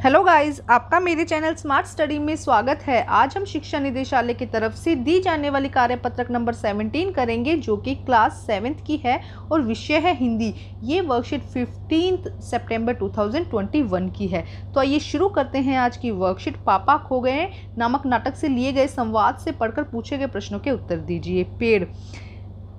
Hello guys, आपका मेरे channel smart study में स्वागत है। आज हम शिक्षा निदेशालय की तरफ से दी जाने वाली कार्यपत्रक नंबर 17 करेंगे, जो कि क्लास 7th की है और विषय है हिंदी। ये वर्कशीट 15 सितंबर 2021 की है। तो आइए शुरू करते हैं आज की वर्कशीट। पापा खो गए नामक नाटक से लिए गए संवाद से पढ़कर पूछे गए प्रश्नों के उत्तर दीजिए। पेड़,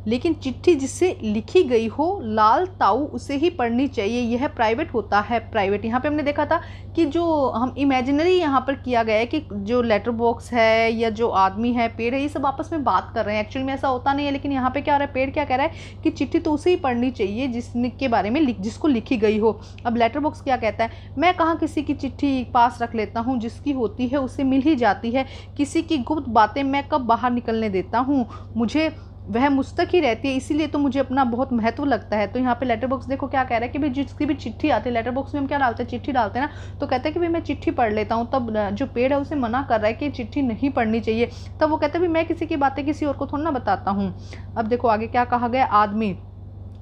लेकिन चिट्ठी जिससे लिखी गई हो लाल ताऊ उसे ही पढ़नी चाहिए, यह प्राइवेट होता है। प्राइवेट, यहाँ पे हमने देखा था कि जो हम इमेजिनरी यहाँ पर किया गया है कि जो लेटर बॉक्स है या जो आदमी है, पेड़ है, ये सब आपस में बात कर रहे हैं। एक्चुअली में ऐसा होता नहीं है, लेकिन यहाँ पे क्या हो रहा है, पेड़ क्या कह रहा है कि चिट्ठी तो उसे ही पढ़नी चाहिए जिसके बारे में जिसको लिखी गई हो। अब लेटर बॉक्स क्या कहता है, मैं कहाँ किसी की चिट्ठी पास रख लेता हूँ, जिसकी होती है उसे मिल ही जाती है। किसी की गुप्त बातें मैं कब बाहर निकलने देता हूँ, मुझे वह मुझ तक ही रहती है, इसीलिए तो मुझे अपना बहुत महत्व लगता है। तो यहाँ पे लेटर बॉक्स देखो क्या कह रहा है कि भाई जिसकी भी चिट्ठी आती है, लेटर बॉक्स में हम क्या डालते हैं, चिट्ठी डालते हैं ना, तो कहते हैं कि भाई मैं चिट्ठी पढ़ लेता हूँ। तब जो पेड़ है उसे मना कर रहा है कि चिट्ठी नहीं पढ़नी चाहिए। तब वो कहते हैं भाई मैं किसी की बातें किसी और को थोड़ा ना बताता हूँ। अब देखो आगे क्या कहा गया, आदमी,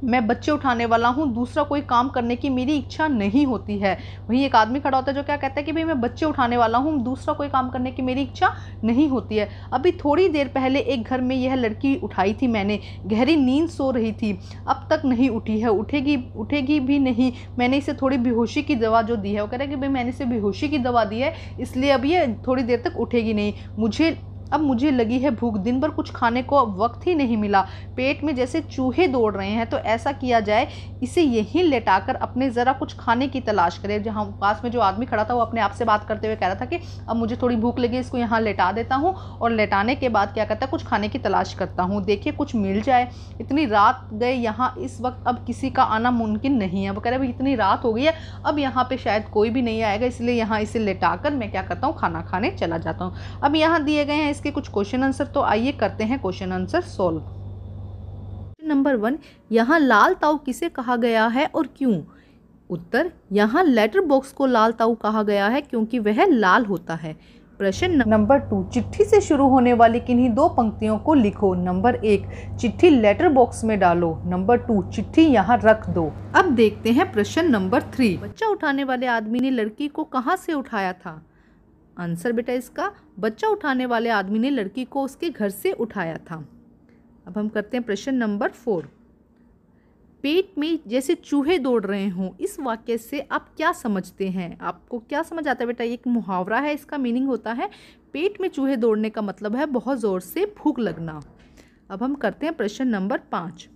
मैं बच्चे उठाने वाला हूँ, दूसरा कोई काम करने की मेरी इच्छा नहीं होती है। वहीं एक आदमी खड़ा होता है जो क्या कहता है कि भाई मैं बच्चे उठाने वाला हूँ, दूसरा कोई काम करने की मेरी इच्छा नहीं होती है। अभी थोड़ी देर पहले एक घर में यह लड़की उठाई थी मैंने, गहरी नींद सो रही थी, अब तक नहीं उठी है, उठेगी भी नहीं। मैंने इसे थोड़ी बेहोशी की दवा जो दी है, वो कह रहा है कि भाई मैंने इसे बेहोशी की दवा दी है, इसलिए अब ये थोड़ी देर तक उठेगी नहीं। अब मुझे लगी है भूख, दिन भर कुछ खाने को वक्त ही नहीं मिला, पेट में जैसे चूहे दौड़ रहे हैं। तो ऐसा किया जाए, इसे यहीं लेटाकर अपने ज़रा कुछ खाने की तलाश करे। जहाँ पास में जो आदमी खड़ा था वो अपने आप से बात करते हुए कह रहा था कि अब मुझे थोड़ी भूख लगी, इसको यहाँ लेटा देता हूँ, और लेटाने के बाद क्या करता है, कुछ खाने की तलाश करता हूँ, देखिए कुछ मिल जाए। इतनी रात गए यहाँ, इस वक्त अब किसी का आना मुमकिन नहीं है। वो कह रहे भाई इतनी रात हो गई है, अब यहाँ पे शायद कोई भी नहीं आएगा, इसलिए यहाँ इसे लेटाकर मैं क्या करता हूँ, खाना खाने चला जाता हूँ। अब यहाँ दिए गए हैं इसके कुछ क्वेश्चन आंसर, तो आइए करते हैं क्वेश्चन आंसर सॉल्व। नंबर 1, यहाँ लाल ताऊ किसे कहा गया है और क्यों? उत्तर, यहाँ लेटर बॉक्स को लाल ताऊ कहा गया है क्योंकि वह लाल होता है। प्रश्न नंबर 2, चिट्ठी से शुरू होने वाली किन्हीं दो पंक्तियों को लिखो। नंबर 1, चिट्ठी लेटर बॉक्स में डालो। नंबर 2, चिट्ठी यहाँ रख दो। अब देखते हैं प्रश्न नंबर 3, बच्चा उठाने वाले आदमी ने लड़की को कहाँ से उठाया था? आंसर बेटा इसका, बच्चा उठाने वाले आदमी ने लड़की को उसके घर से उठाया था। अब हम करते हैं प्रश्न नंबर 4, पेट में जैसे चूहे दौड़ रहे हों, इस वाक्य से आप क्या समझते हैं? आपको क्या समझ आता है बेटा? एक मुहावरा है, इसका मीनिंग होता है पेट में चूहे दौड़ने का मतलब है बहुत ज़ोर से भूख लगना। अब हम करते हैं प्रश्न नंबर 5,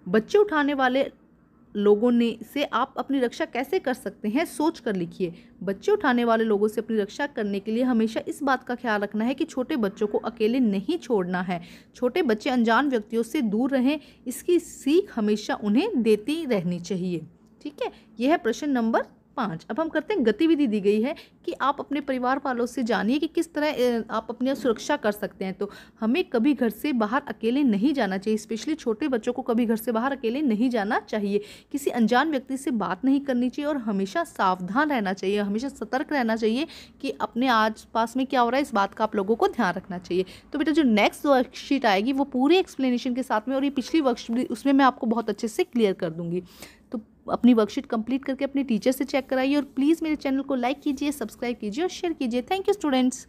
बच्चे उठाने वाले लोगों ने से आप अपनी रक्षा कैसे कर सकते हैं, सोच कर लिखिए। बच्चे उठाने वाले लोगों से अपनी रक्षा करने के लिए हमेशा इस बात का ख्याल रखना है कि छोटे बच्चों को अकेले नहीं छोड़ना है। छोटे बच्चे अनजान व्यक्तियों से दूर रहें, इसकी सीख हमेशा उन्हें देती रहनी चाहिए। ठीक है, यह है प्रश्न नंबर 5। अब हम करते हैं, गतिविधि दी गई है कि आप अपने परिवार वालों से जानिए कि किस तरह आप अपनी सुरक्षा कर सकते हैं। तो हमें कभी घर से बाहर अकेले नहीं जाना चाहिए, स्पेशली छोटे बच्चों को कभी घर से बाहर अकेले नहीं जाना चाहिए। किसी अनजान व्यक्ति से बात नहीं करनी चाहिए और हमेशा सावधान रहना चाहिए, हमेशा सतर्क रहना चाहिए कि अपने आस पास में क्या हो रहा है, इस बात का आप लोगों को ध्यान रखना चाहिए। तो बेटा जो नेक्स्ट वर्कशीट आएगी वो पूरे एक्सप्लेनेशन के साथ में, और ये पिछली वर्कशीट उसमें मैं आपको बहुत अच्छे से क्लियर कर दूंगी। तो अपनी वर्कशीट कंप्लीट करके अपने टीचर से चेक कराइए, और प्लीज़ मेरे चैनल को लाइक कीजिए, सब्सक्राइब कीजिए और शेयर कीजिए। Thank you students.